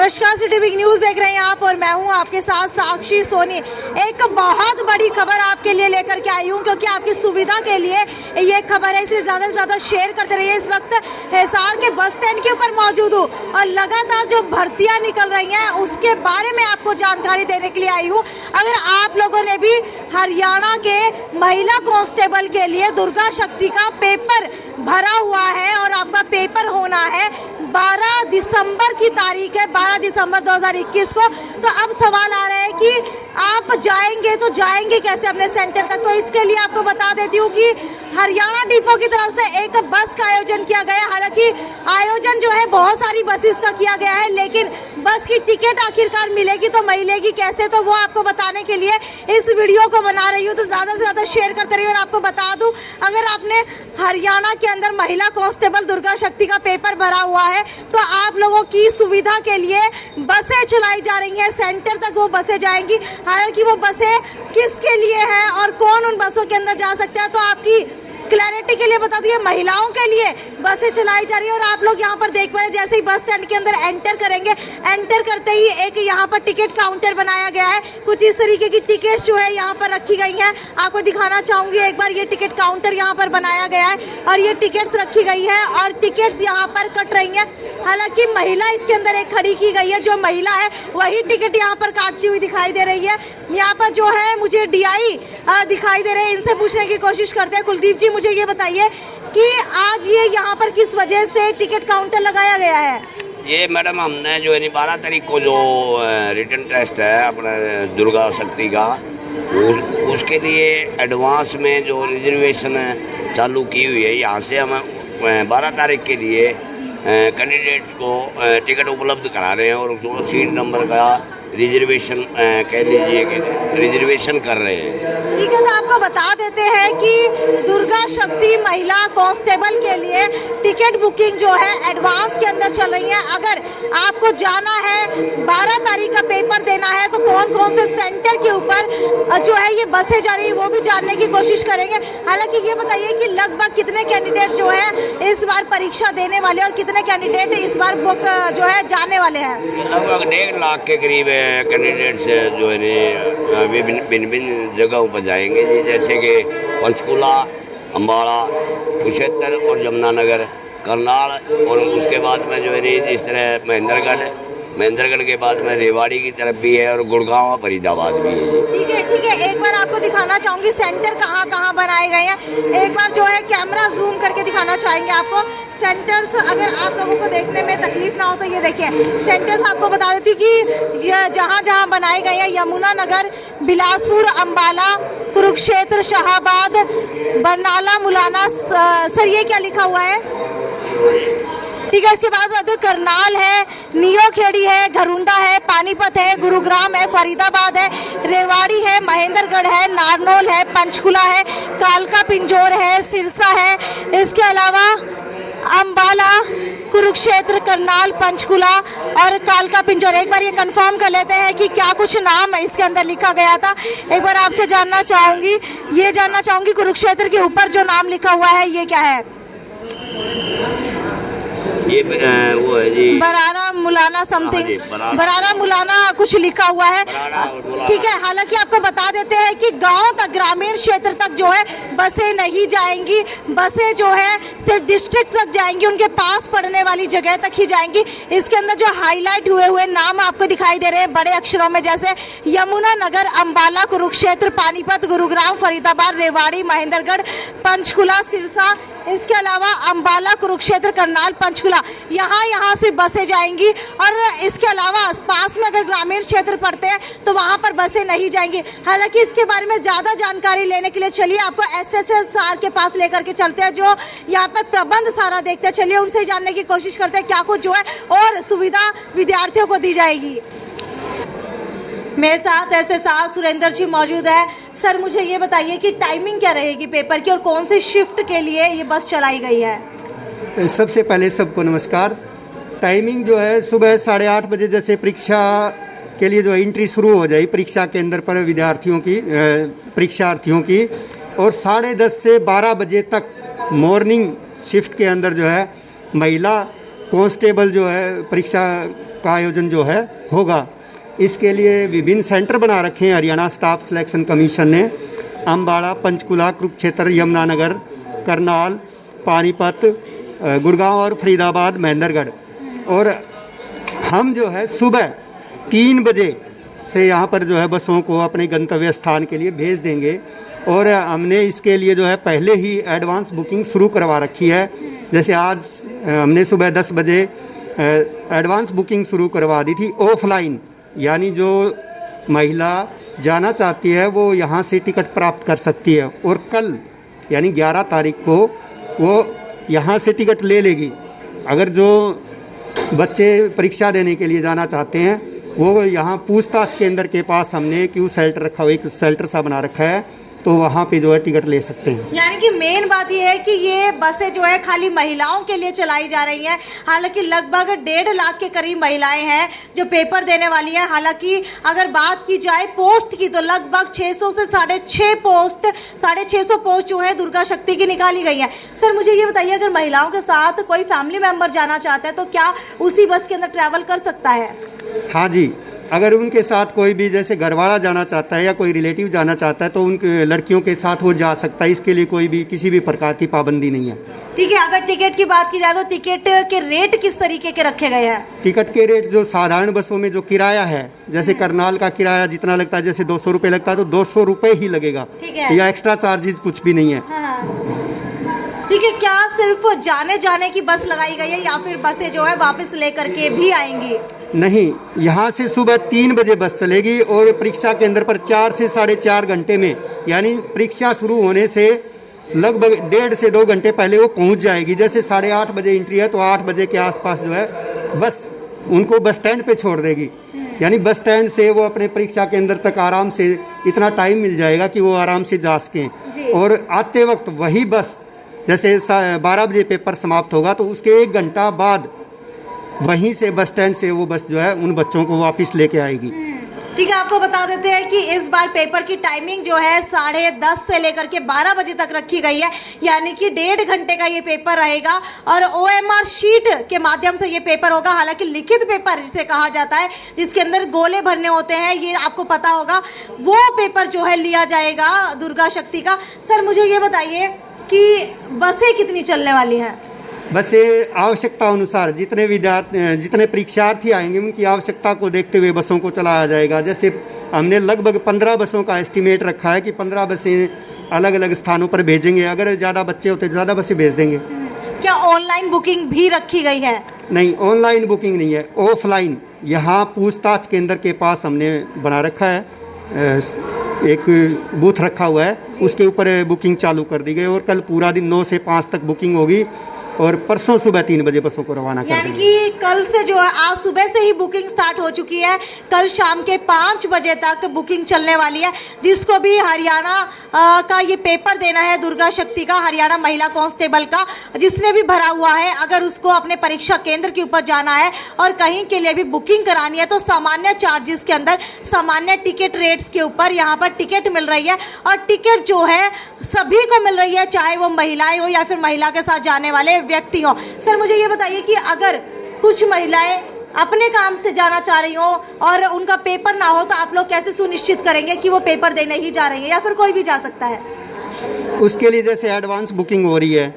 नमस्कार, city big news देख रहे हैं आप और मैं हूं आपके साथ साक्षी सोनी। एक बहुत बड़ी खबर आपके लिए लेकर के आई हूं क्योंकि आपकी सुविधा के लिए ये खबर है, इसलिए ज्यादा से ज्यादा शेयर करते रहिए। इस वक्त हिसार के बस स्टैंड के ऊपर मौजूद हूं और लगातार जो भर्तियां निकल रही हैं उसके बारे में आपको जानकारी देने के लिए आई हूँ। अगर आप लोगों ने भी हरियाणा के महिला कांस्टेबल के लिए दुर्गा शक्ति का पेपर भरा हुआ है और आपका पेपर होना है 12 दिसंबर की तारीख है, 12 दिसंबर 2021 को। तो अब सवाल आ रहा है कि आप जाएंगे तो जाएंगे कैसे अपने सेंटर तक। तो इसके लिए आपको बता देती हूँ कि हरियाणा डिपो की तरफ से एक बस का आयोजन किया गया है। हालांकि आयोजन जो है बहुत सारी बसेस का किया गया है, लेकिन बस की टिकट आखिरकार मिलेगी तो मिलेगी कैसे, तो वो आपको बताने के लिए इस वीडियो को बना रही हूँ। तो ज़्यादा से ज़्यादा शेयर करते रहिए। और आपको बता दूँ, अगर आपने हरियाणा के अंदर महिला कांस्टेबल दुर्गा शक्ति का पेपर भरा हुआ है तो आप लोगों की सुविधा के लिए बसें चलाई जा रही हैं, सेंटर तक वो बसें जाएंगी। हालांकि वो बसें किसके लिए हैं और कौन उन बसों के अंदर जा सकता है, तो आपकी क्लैरिटी के लिए बता दिए, महिलाओं के लिए बसें चलाई जा रही है। और आप लोग यहाँ पर देख पा रहे हैं, जैसे ही बस स्टैंड के अंदर एंटर करेंगे, एंटर करते ही एक यहाँ पर टिकट काउंटर बनाया गया है। कुछ इस तरीके की टिकट्स जो है यहाँ पर रखी गई हैं। आपको दिखाना चाहूंगी एक बार, ये टिकट काउंटर यहाँ पर बनाया गया है और ये टिकट्स रखी गई है और टिकट्स यहाँ पर कट रही हैं। हालांकि महिला इसके अंदर एक खड़ी की गई है, जो महिला है वही टिकट यहाँ पर काटती हुई दिखाई दे रही है। यहाँ पर जो है मुझे DI दिखाई दे रहे हैं, इनसे पूछने की कोशिश करते हैं। कुलदीप जी, मुझे ये बताइए कि आज ये यहाँ पर किस वजह से टिकट काउंटर लगाया गया है? ये मैडम, हमने जो है 12 तारीख को जो रिटन टेस्ट है अपना दुर्गा शक्ति का, उसके लिए एडवांस में जो रिजर्वेशन चालू की हुई है, यहाँ से हम 12 तारीख के लिए कैंडिडेट्स को टिकट उपलब्ध करा रहे हैं और उसको सीट नंबर का रिजर्वेशन कह लीजिए कि रिजर्वेशन कर रहे हैं। ठीक है, तो आपको बता देते हैं कि दुर्गा शक्ति महिला कांस्टेबल के लिए टिकट बुकिंग जो है एडवांस के अंदर चल रही है। अगर आपको जाना है 12 तारीख का पेपर देना है तो कौन कौन से सेंटर के ऊपर जो है ये बसें जा रही है वो भी जानने की कोशिश करेंगे। हालांकि ये बताइए कि लगभग कितने कैंडिडेट जो है इस बार परीक्षा देने वाले और कितने कैंडिडेट इस बार बुक जो है जाने वाले हैं? लगभग 1.5 लाख के करीब कैंडिडेट्स जो है भिन्न भिन्न जगहों पर जाएंगे जी, जैसे कि पंचकुला, अम्बाड़ा, कुरुक्षेत्र और यमुनानगर, करनाल, और उसके बाद में जो है इस तरह महेंद्रगढ़ के बाद में रेवाड़ी की तरफ भी है और गुड़गांव, फरीदाबाद भी है जी। ठीक है, एक बार आपको दिखाना चाहूंगी सेंटर कहाँ कहाँ बनाए गए हैं। एक बार जो है कैमरा जूम करके दिखाना चाहेंगे आपको सेंटर्स, अगर आप लोगों को देखने में तकलीफ ना हो तो ये देखिए सेंटर्स। आपको बता देती हूँ कि ये जहाँ जहाँ बनाए गए हैं, यमुनानगर, बिलासपुर, अम्बाला, कुरुक्षेत्र, शाहबाद, बरनाला, मुलाना। सर ये क्या लिखा हुआ है? ठीक है, इसके बाद करनाल है, नियोखेड़ी है, घरुंडा है, पानीपत है, गुरुग्राम है, फरीदाबाद है, रेवाड़ी है, महेंद्रगढ़ है, नारनौल है, पंचकुला है, कालका पिंजौर है, सिरसा है। इसके अलावा अम्बाला, कुरुक्षेत्र, करनाल, पंचकुला और कालका पिंजौर। एक बार ये कंफर्म कर लेते हैं कि क्या कुछ नाम इसके अंदर लिखा गया था। एक बार आपसे जानना चाहूंगी कुरुक्षेत्र के ऊपर जो नाम लिखा हुआ है ये क्या है? ये वो है जी, बरारा मुलाना समथिंग, बरारा मुलाना कुछ लिखा हुआ है। ठीक है, हालांकि आपको बता देते हैं कि गांव तक, ग्रामीण क्षेत्र तक जो है बसें नहीं जाएंगी। बसें जो है सिर्फ डिस्ट्रिक्ट तक जाएंगी, उनके पास पड़ने वाली जगह तक ही जाएंगी। इसके अंदर जो हाईलाइट हुए नाम आपको दिखाई दे रहे हैं बड़े अक्षरों में, जैसे यमुनानगर, अम्बाला, कुरुक्षेत्र, पानीपत, गुरुग्राम, फरीदाबाद, रेवाड़ी, महेंद्रगढ़, पंचकुला, सिरसा। इसके अलावा अम्बाला, कुरुक्षेत्र, करनाल, पंचकुला, यहाँ से बसें जाएंगी। और इसके अलावा पास में अगर ग्रामीण क्षेत्र पड़ते हैं तो वहाँ पर बसें नहीं जाएंगी। हालांकि इसके बारे में ज़्यादा जानकारी लेने के लिए चलिए आपको SSL के पास लेकर के चलते हैं, जो यहाँ पर प्रबंध सारा देखते हैं। चलिए उनसे जानने की कोशिश करते हैं क्या कुछ जो है और सुविधा विद्यार्थियों को दी जाएगी। मेरे साथ SSR सुरेंद्र जी मौजूद है। सर मुझे ये बताइए कि टाइमिंग क्या रहेगी पेपर की और कौन से शिफ्ट के लिए ये बस चलाई गई है? सबसे पहले सबको नमस्कार। टाइमिंग जो है सुबह 8:30 बजे जैसे परीक्षा के लिए जो एंट्री शुरू हो जाए परीक्षा केंद्र पर विद्यार्थियों की, परीक्षार्थियों की, और 10:30 से 12 बजे तक मॉर्निंग शिफ्ट के अंदर जो है महिला कांस्टेबल जो है परीक्षा का आयोजन जो है होगा। इसके लिए विभिन्न सेंटर बना रखे हैं हरियाणा स्टाफ सिलेक्शन कमीशन ने। अम्बाड़ा, पंचकुला, कुरुक्षेत्र, यमुनानगर, करनाल, पानीपत, गुड़गांव और फरीदाबाद, महेंद्रगढ़। और हम जो है सुबह 3 बजे से यहाँ पर जो है बसों को अपने गंतव्य स्थान के लिए भेज देंगे। और हमने इसके लिए जो है पहले ही एडवांस बुकिंग शुरू करवा रखी है। जैसे आज हमने सुबह 10 बजे एडवांस बुकिंग शुरू करवा दी थी ऑफलाइन, यानी जो महिला जाना चाहती है वो यहाँ से टिकट प्राप्त कर सकती है और कल यानी 11 तारीख को वो यहाँ से टिकट ले लेगी। अगर जो बच्चे परीक्षा देने के लिए जाना चाहते हैं वो यहाँ पूछताछ केंद्र के पास हमने क्यू शेल्टर रखा हुआ, एक शेल्टर सा बना रखा है, तो वहाँ पे जो है टिकट ले सकते हैं। यानी कि मेन बात यह है कि ये बसें जो है खाली महिलाओं के लिए चलाई जा रही हैं। हालांकि लगभग 1.5 लाख के करीब महिलाएं हैं जो पेपर देने वाली हैं। हालांकि अगर बात की जाए पोस्ट की तो लगभग 600 से 650 पोस्ट जो है दुर्गा शक्ति की निकाली गई है। सर मुझे ये बताइए, अगर महिलाओं के साथ कोई फैमिली मेंबर जाना चाहता है तो क्या उसी बस के अंदर ट्रैवल कर सकता है? हाँ जी, अगर उनके साथ कोई भी जैसे घरवाला जाना चाहता है या कोई रिलेटिव जाना चाहता है तो उन लड़कियों के साथ वो जा सकता है। इसके लिए कोई भी किसी भी प्रकार की पाबंदी नहीं है। ठीक है, अगर टिकट की बात की जाए तो टिकट के रेट किस तरीके के रखे गए हैं? टिकट के रेट जो साधारण बसों में जो किराया है, जैसे करनाल का किराया जितना लगता है, जैसे 200 रुपये लगता है तो 200 रुपये ही लगेगा। ठीक है, या एक्स्ट्रा चार्जेज कुछ भी नहीं है। ठीक है, क्या सिर्फ जाने की बस लगाई गई है या फिर बसें जो है वापस लेकर के भी आएंगी? नहीं, यहाँ से सुबह 3 बजे बस चलेगी और परीक्षा केंद्र पर 4 से 4.5 घंटे में, यानी परीक्षा शुरू होने से लगभग 1.5 से 2 घंटे पहले वो पहुँच जाएगी। जैसे 8:30 बजे एंट्री है तो 8 बजे के आसपास जो है बस उनको बस स्टैंड पे छोड़ देगी। यानी बस स्टैंड से वो अपने परीक्षा केंद्र तक आराम से इतना टाइम मिल जाएगा कि वो आराम से जा सकें। और आते वक्त वही बस जैसे 12 बजे पेपर समाप्त होगा तो उसके 1 घंटा बाद वहीं से बस स्टैंड से वो बस जो है उन बच्चों को वापस लेके आएगी। ठीक है, आपको बता देते हैं कि इस बार पेपर की टाइमिंग जो है 10:30 से लेकर के 12 बजे तक रखी गई है, यानी कि 1.5 घंटे का ये पेपर रहेगा और OMR शीट के माध्यम से ये पेपर होगा। हालांकि लिखित पेपर जिसे कहा जाता है, जिसके अंदर गोले भरने होते हैं, ये आपको पता होगा, वो पेपर जो है लिया जाएगा दुर्गा शक्ति का। सर मुझे ये बताइए कि बसें कितनी चलने वाली हैं? बसें आवश्यकता अनुसार जितने परीक्षार्थी आएंगे उनकी आवश्यकता को देखते हुए बसों को चलाया जाएगा। जैसे हमने लगभग 15 बसों का एस्टिमेट रखा है कि 15 बसें अलग अलग स्थानों पर भेजेंगे। अगर ज़्यादा बच्चे होते ज़्यादा बसें भेज देंगे। क्या ऑनलाइन बुकिंग भी रखी गई है? नहीं, ऑनलाइन बुकिंग नहीं है, ऑफलाइन। यहाँ पूछताछ केंद्र के पास हमने बना रखा है, एक बूथ रखा हुआ है, उसके ऊपर बुकिंग चालू कर दी गई और कल पूरा दिन 9 से 5 तक बुकिंग होगी और परसों सुबह 3 बजे बसों को रवाना कर देंगे। यानी कि कल से जो है आज सुबह से ही बुकिंग स्टार्ट हो चुकी है, कल शाम के 5 बजे तक बुकिंग चलने वाली है। जिसको भी हरियाणा का ये पेपर देना है दुर्गा शक्ति का, हरियाणा महिला कांस्टेबल का, जिसने भी भरा हुआ है, अगर उसको अपने परीक्षा केंद्र के ऊपर जाना है और कहीं के लिए भी बुकिंग करानी है तो सामान्य चार्जेस के अंदर, सामान्य टिकट रेट्स के ऊपर यहाँ पर टिकट मिल रही है। और टिकट जो है सभी को मिल रही है, चाहे वो महिलाएं हो या फिर महिला के साथ जाने वाले व्यक्ति हो। सर मुझे ये बताइए कि अगर कुछ महिलाएं अपने काम से जाना चाह रही हो और उनका पेपर ना हो तो आप लोग कैसे सुनिश्चित करेंगे कि वो पेपर देने ही जा रही है या फिर कोई भी जा सकता है? उसके लिए जैसे एडवांस बुकिंग हो रही है,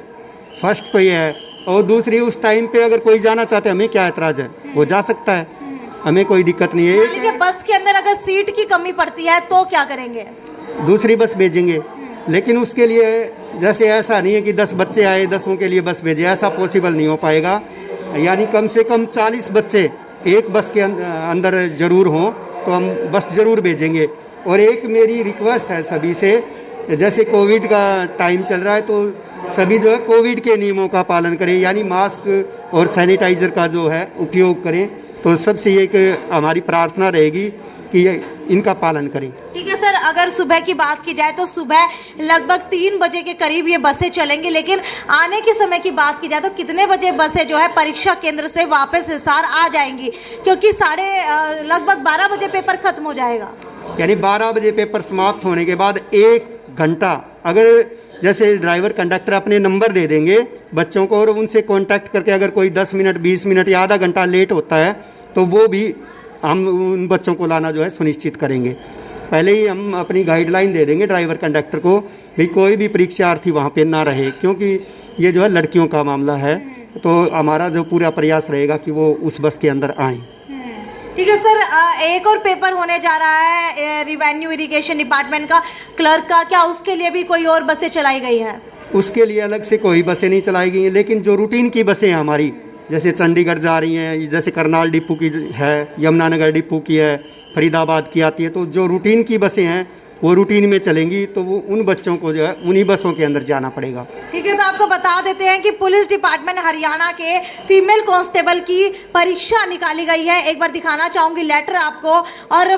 फर्स्ट तो ये है, और दूसरी उस टाइम पे अगर कोई जाना चाहते हैं, हमें क्या ऐतराज है, वो जा सकता है, हमें कोई दिक्कत नहीं है। बस के अंदर अगर सीट की कमी पड़ती है तो क्या करेंगे? दूसरी बस भेजेंगे, लेकिन उसके लिए जैसे ऐसा नहीं है कि 10 बच्चे आए 10 के लिए बस भेजे, ऐसा पॉसिबल नहीं हो पाएगा। यानी कम से कम 40 बच्चे एक बस के अंदर ज़रूर हों तो हम बस ज़रूर भेजेंगे। और एक मेरी रिक्वेस्ट है सभी से, जैसे कोविड का टाइम चल रहा है तो सभी जो है कोविड के नियमों का पालन करें, यानी मास्क और सैनिटाइज़र का जो है उपयोग करें। तो सबसे एक हमारी प्रार्थना रहेगी कि इनका पालन करें। ठीक है सर, अगर सुबह की बात की जाए तो सुबह लगभग 3 बजे के करीब ये बसें चलेंगी, लेकिन आने के समय की बात की जाए तो कितने बजे बसें जो है परीक्षा केंद्र से वापस हिसार आ जाएंगी? क्योंकि लगभग 12 बजे पेपर खत्म हो जाएगा। यानी 12 बजे पेपर समाप्त होने के बाद 1 घंटा, अगर जैसे ड्राइवर कंडक्टर अपने नंबर दे देंगे बच्चों को और उनसे कांटेक्ट करके अगर कोई 10 मिनट 20 मिनट या आधा घंटा लेट होता है तो वो भी हम उन बच्चों को लाना जो है सुनिश्चित करेंगे। पहले ही हम अपनी गाइडलाइन दे देंगे ड्राइवर कंडक्टर को, भाई कोई भी परीक्षार्थी वहाँ पे ना रहे, क्योंकि ये जो है लड़कियों का मामला है। तो हमारा जो पूरा प्रयास रहेगा कि वो उस बस के अंदर आएँ। ठीक है सर, एक और पेपर होने जा रहा है रिवेन्यू इरिगेशन डिपार्टमेंट का क्लर्क का, क्या उसके लिए भी कोई और बसें चलाई गई हैं? उसके लिए अलग से कोई बसें नहीं चलाई गई हैं, लेकिन जो रूटीन की बसें हैं हमारी, जैसे चंडीगढ़ जा रही हैं, जैसे करनाल डिपो की है, यमुनानगर डिपो की है, फरीदाबाद की आती है, तो जो रूटीन की बसें हैं वो रूटीन में चलेंगी, तो वो उन बच्चों को जो है उन्हीं बसों के अंदर जाना पड़ेगा। ठीक है, तो आपको बता देते हैं कि पुलिस डिपार्टमेंट हरियाणा के फीमेल कांस्टेबल की परीक्षा निकाली गई है। एक बार दिखाना चाहूंगी लेटर आपको, और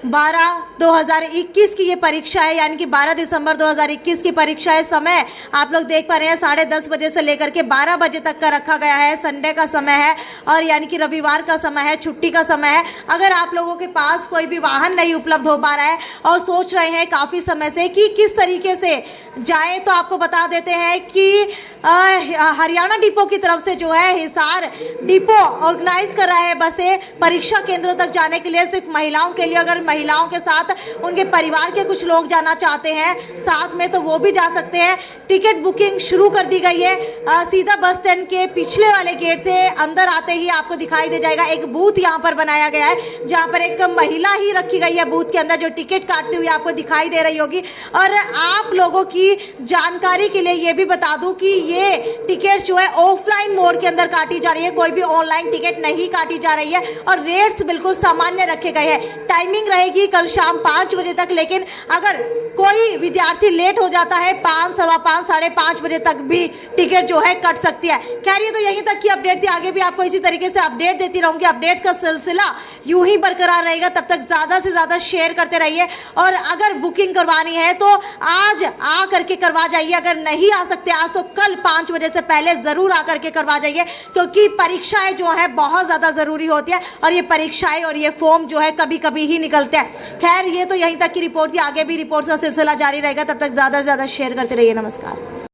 12/2021 की ये परीक्षा है, यानी कि 12 दिसंबर 2021 की परीक्षा है। समय आप लोग देख पा रहे हैं 10:30 बजे से लेकर के 12 बजे तक का रखा गया है। संडे का समय है और यानी कि रविवार का समय है, छुट्टी का समय है। अगर आप लोगों के पास कोई भी वाहन नहीं उपलब्ध हो पा रहा है और सोच रहे हैं काफ़ी समय से कि किस तरीके से जाएं, तो आपको बता देते हैं कि हरियाणा डिपो की तरफ से जो है हिसार डिपो ऑर्गेनाइज कर रहा है बसें परीक्षा केंद्रों तक जाने के लिए, सिर्फ महिलाओं के लिए। अगर महिलाओं के साथ उनके परिवार के कुछ लोग जाना चाहते हैं साथ में, तो वो भी जा सकते हैं। टिकट बुकिंग शुरू कर दी गई है। सीधा बस स्टैंड के पिछले वाले गेट से अंदर आते ही आपको दिखाई दे जाएगा एक बूथ यहाँ पर बनाया गया है, जहाँ पर एक महिला ही रखी गई है बूथ के अंदर, जो टिकट काटती हुई आपको दिखाई दे रही होगी। और आप लोगों की जानकारी के लिए ये भी बता दूं कि ये टिकट जो है ऑफलाइन मोड के अंदर काटी जा रही है, कोई भी ऑनलाइन टिकट नहीं काटी जा रही है और रेट्स बिल्कुल सामान्य रखे गए हैं। टाइमिंग रहेगी कल शाम 5 बजे तक, लेकिन अगर कोई विद्यार्थी लेट हो जाता है 5, सवा 5, 5:30 बजे तक भी टिकट जो है कट सकती है। खैर, ये तो यहीं तक की अपडेट थी, आगे भी आपको इसी तरीके से अपडेट देती रहूंगी। अपडेट्स का सिलसिला यूं ही बरकरार रहेगा, तब तक ज़्यादा से ज़्यादा शेयर करते रहिए। और अगर बुकिंग करवानी है तो आज आ करके करवा जाइए, अगर नहीं आ सकते आज तो कल 5 बजे से पहले ज़रूर आकर के करवा जाइए, क्योंकि परीक्षाएं जो है बहुत ज़्यादा ज़रूरी होती है और ये परीक्षाएं और ये फॉर्म जो है कभी कभी ही निकलते हैं। खैर, ये तो यहीं तक की रिपोर्ट थी, आगे भी रिपोर्ट का सिलसिला जारी रहेगा, तब तक ज़्यादा से ज़्यादा शेयर करते रहिए। नमस्कार।